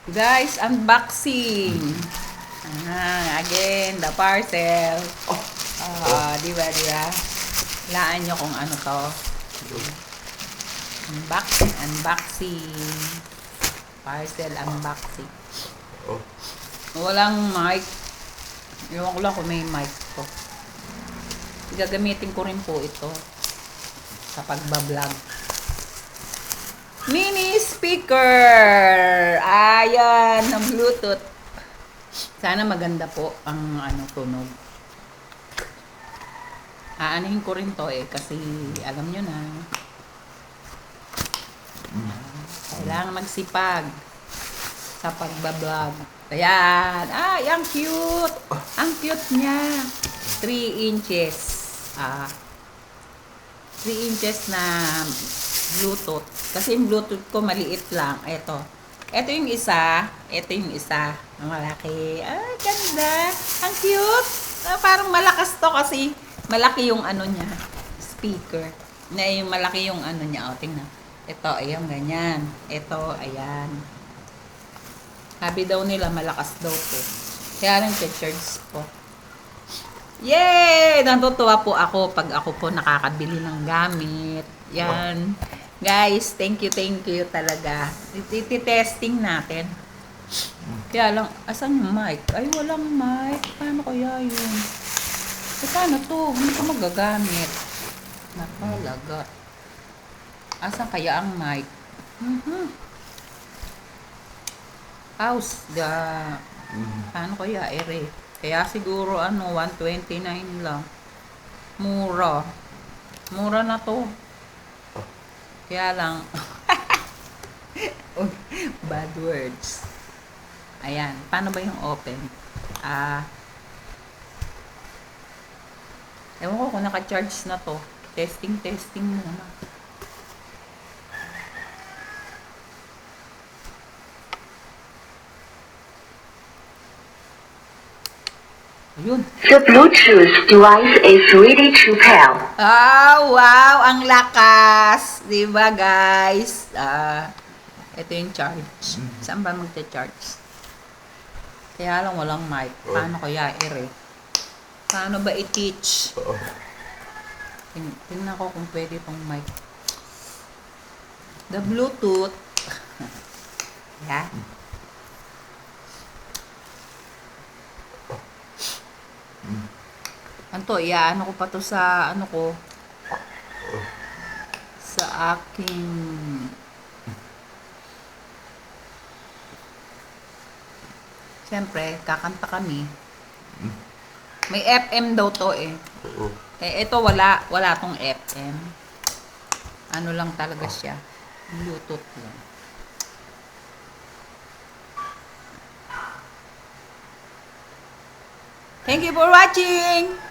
Guys, unboxing. Again, the parcel. Di ba? Laan nyo kung ano to. Unboxing. Parcel unboxing. Walang mic. Ewan ko lang kung may mic to. Gagamitin ko rin po ito sa pagbablog. Mini speaker! Ayan, ng Bluetooth. Sana maganda po ang tunog. Aanihin ko rin to kasi alam nyo na. Kailangan magsipag sa pagbablog. Ayan. Ang cute! Ang cute niya. 3 inches. 3 inches na Bluetooth. Kasi yung Bluetooth ko maliit lang. Ito yung isa. Ito yung isa. Ang malaki. Ganda. Ang cute. Parang malakas to kasi malaki yung niya. Speaker. Yung malaki yung niya. Tingnan. Ito, ayan, ganyan. Ito, ayan. Sabi daw nila, malakas daw to. Kaya lang charge po. Yay! Natutuwa po ako pag ako po nakakabili ng gamit. Yan. Guys, thank you talaga. Testing natin. Kaya lang, asan yung mic? Ay, walang mic. Paano kaya yun? Paano to? Hindi ko magagamit. Nakalaga. Asan kaya ang mic? Paano kaya ere? Kaya siguro 129 lang. Mura. Mura na to. Kaya lang bad words. Ayan, paano ba yung open? Ewan ko kung naka-charge na to. Testing muna. Ayun. The Bluetooth device is ready to pair. Wow! Ang lakas! Diba, guys? Ito yung charge. Saan ba magcha-charge? Kaya lang walang mic. Paano kaya Paano ba i-teach? Tingnan ko kung pwede pang mic. The Bluetooth. Yan. Iaano ko pa to sa sa aking siyempre, kakanta kami. May FM daw to ito wala tong FM. Ano lang talaga siya. Bluetooth lang. Thank you for watching!